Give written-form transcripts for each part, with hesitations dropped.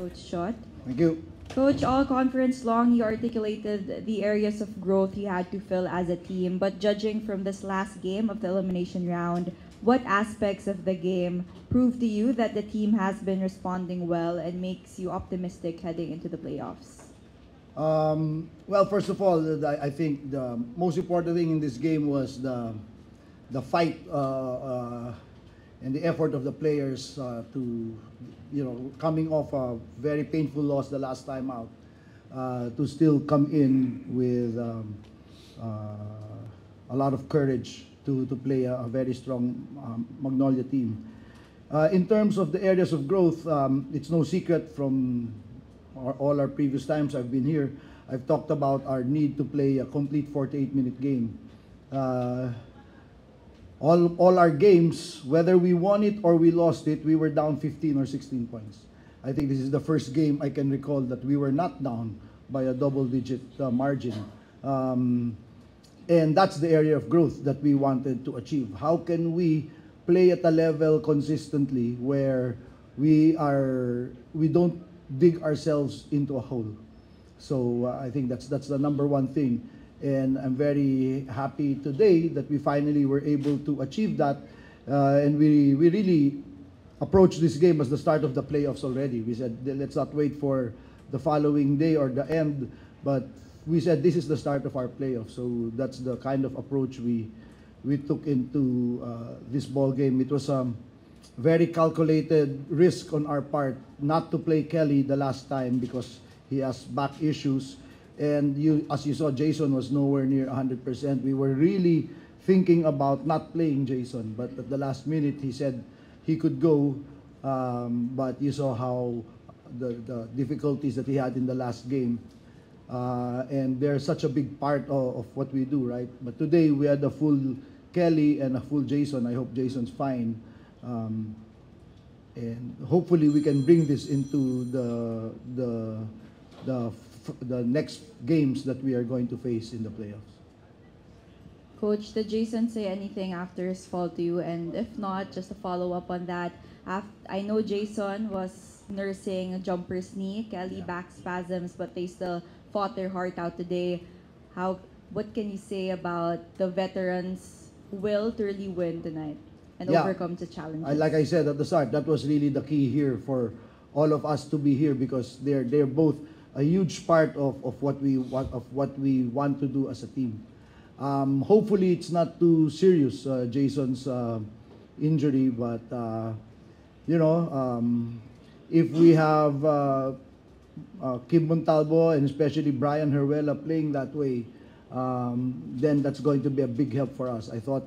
Coach Shot. Thank you. Coach, all conference long, you articulated the areas of growth you had to fill as a team. But judging from this last game of the elimination round, what aspects of the game prove to you that the team has been responding well and makes you optimistic heading into the playoffs? Well, first of all, I think the most important thing in this game was the fight and the effort of the players to, coming off a very painful loss the last time out, to still come in with a lot of courage to play a very strong Magnolia team. In terms of the areas of growth, it's no secret from all our previous times I've been here, I've talked about our need to play a complete 48-minute game. All our games, whether we won it or we lost it, we were down 15 or 16 points. I think this is the first game I can recall that we were not down by a double-digit margin. And that's the area of growth that we wanted to achieve. How can we play at a level consistently where we don't dig ourselves into a hole? So I think that's the number one thing. And I'm very happy today that we finally were able to achieve that. And we really approached this game as the start of the playoffs already. We said, let's not wait for the following day or the end, but we said this is the start of our playoffs. So that's the kind of approach we took into this ball game. It was a very calculated risk on our part not to play Kelly the last time because he has back issues. And as you saw, Jason was nowhere near 100%. We were really thinking about not playing Jason, but at the last minute he said he could go. But you saw how the difficulties that he had in the last game. And they're such a big part of what we do, right? But today we had a full Kelly and a full Jason. I hope Jason's fine. And hopefully we can bring this into the next games that we are going to face in the playoffs. Coach, did Jason say anything after his fall to you? And if not, just to follow up on that, I know Jason was nursing a jumper's knee, Kelly back spasms, but they still fought their heart out today. What can you say about the veterans' will to really win tonight and overcome the challenges? Like I said at the start, that was really the key here for all of us to be here because they're both a huge part of what we want to do as a team. Hopefully it's not too serious, Jason's injury, but if we have Kim Montalvo and especially Brian Herwela playing that way, then that's going to be a big help for us. I thought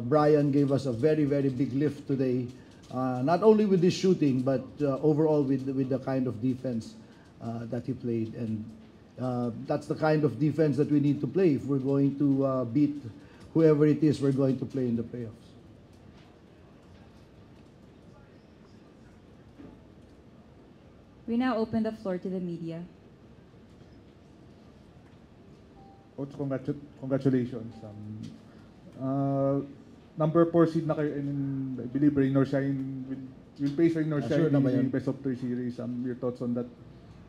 Brian gave us a very, very big lift today, not only with his shooting, but overall with the kind of defense that he played. And that's the kind of defense that we need to play if we're going to beat whoever it is we're going to play in the playoffs. We now open the floor to the media. Coach, congratulations. Number 4 seed na kayo, and I believe Rain or Shine will face Rain or Shine in the best of 3 series. Your thoughts on that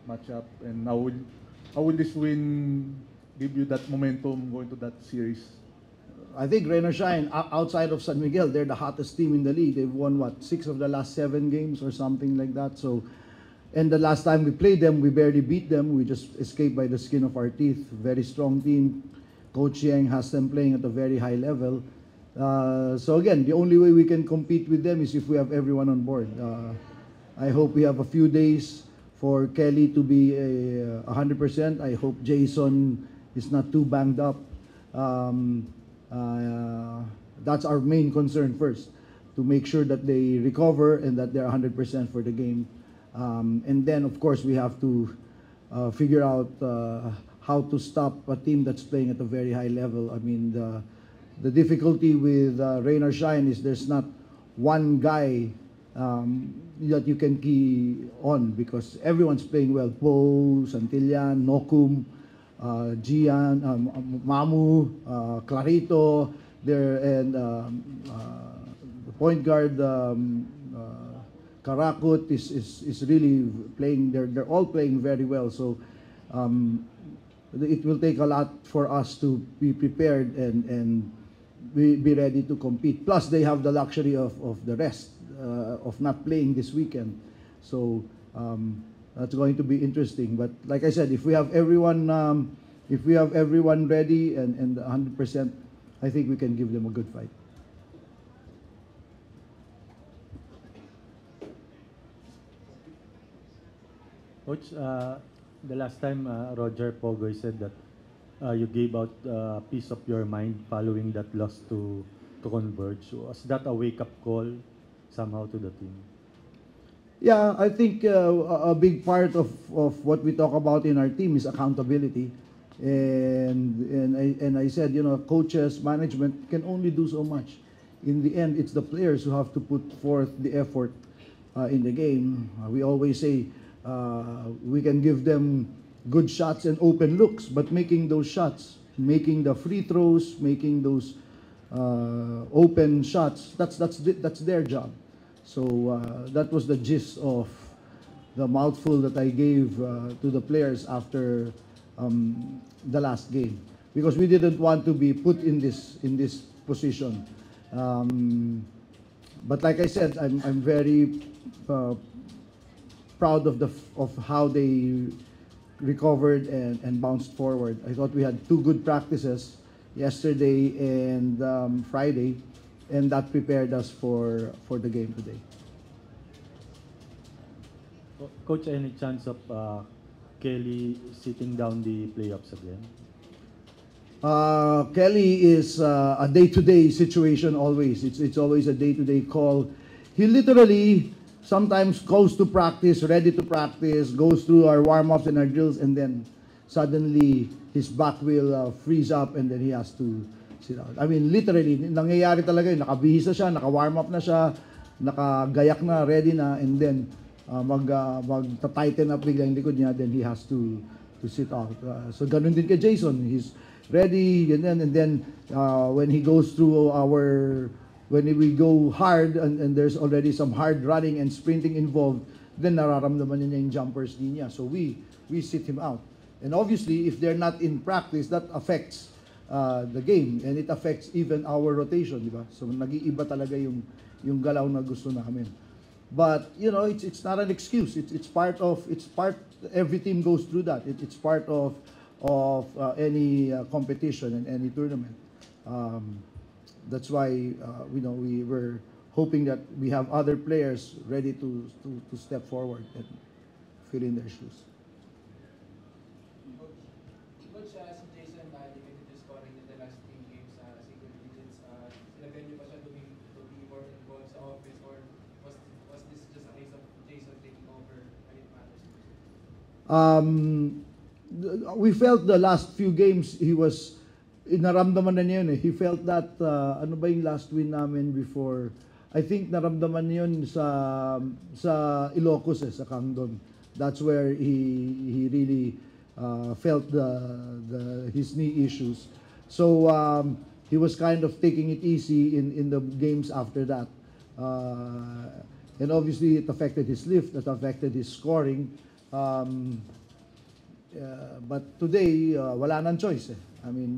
matchup, and how will this win give you that momentum going to that series? I think Rain or Shine, outside of San Miguel, they're the hottest team in the league. They've won, 6 of the last 7 games or something like that. So, and the last time we played them, we barely beat them. We just escaped by the skin of our teeth. Very strong team. Coach Yang has them playing at a very high level. So again, the only way we can compete with them is if we have everyone on board. I hope we have a few days for Kelly to be 100%. I hope Jason is not too banged up. That's our main concern first, to make sure that they recover and that they're 100% for the game. And then, of course, we have to figure out how to stop a team that's playing at a very high level. I mean, the difficulty with Rain or Shine is there's not one guy that you can key on because everyone's playing well. Po, Santillan, Nokum, Gian, Mamu, Clarito, there, and the point guard, Karakut is really playing. They're all playing very well. So it will take a lot for us to be prepared and be ready to compete. Plus, they have the luxury of the rest of not playing this weekend. So that's going to be interesting. But like I said, if we have everyone ready and 100%, I think we can give them a good fight. Coach, the last time Roger Pogoy said that you gave out a piece of your mind following that loss to Converge. Was that a wake-up call somehow to the team? Yeah, I think a big part of what we talk about in our team is accountability. And I said, you know, coaches, management can only do so much. In the end, it's the players who have to put forth the effort in the game. We always say we can give them good shots and open looks, but making those shots, making the free throws, making those open shots, that's their job. So that was the gist of the mouthful that I gave to the players after the last game, because we didn't want to be put in this position. But like I said, I'm very proud of how they recovered and bounced forward. I thought we had two good practices yesterday and Friday, and that prepared us for the game today. Coach, any chance of Kelly sitting down the playoffs again? Kelly is a day-to-day situation always. It's always a day-to-day call. He literally sometimes goes to practice, ready to practice, goes through our warm-ups and our drills, and then suddenly his back will freeze up and then he has to sit out. I mean, literally, nangyayari talaga yun. Nakabihis na siya, naka-warm up na siya, nakagayak na, ready na, and then mag-tighten up bigla yung likod niya, then he has to sit out. So ganun din kay Jason. He's ready, and then when he goes through when we go hard and there's already some hard running and sprinting involved, then nararamdaman niya yung jumpers niya. So we sit him out. And obviously, if they're not in practice, that affects the game, and it affects even our rotation, di ba? So nag-iiba talaga yung galaw na gusto namin. But you know, it's not an excuse. It's part. Every team goes through that. It's part of any competition and any tournament. That's why we were hoping that we have other players ready to step forward and fill in their shoes. Coach, si Jason, limited yung scoring in the last 3 games, single digits. Sinabihan niyo ba siya to be more involved sa offense, or was this just a case of Jason taking over when it matters? We felt the last few games he was, naramdaman na niya yun eh. He felt that, ano ba yung last win namin before? I think naramdaman niya yun sa Ilocos sa Cangdon. That's where he really felt his knee issues. So he was kind of taking it easy in the games after that. And obviously it affected his lift, it affected his scoring. But today, wala nang choice. I mean,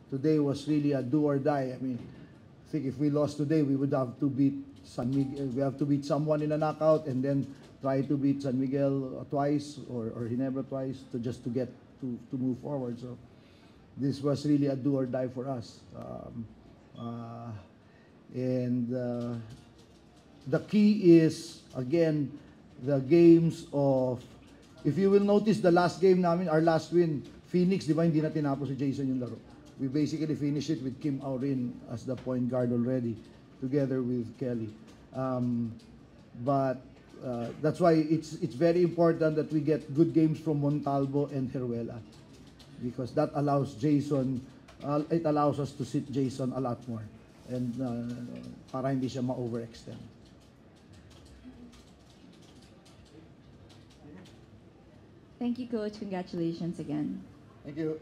today was really a do or die. I mean, I think if we lost today, we would have to beat San Miguel. We have to beat someone in a knockout and then try to beat San Miguel twice or Ginebra twice to get to move forward. So this was really a do or die for us. The key is, again, the games of, if you will notice the last game namin, our last win, Phoenix, di ba hindi na tinapos si Jason yung laro. We basically finished it with Kim Aurin as the point guard already, together with Kelly. But that's why it's very important that we get good games from Montalvo and Heruela, because that allows Jason, it allows us to sit Jason a lot more, and para hindi siya ma-overextend. Thank you, Coach. Congratulations again. Thank you.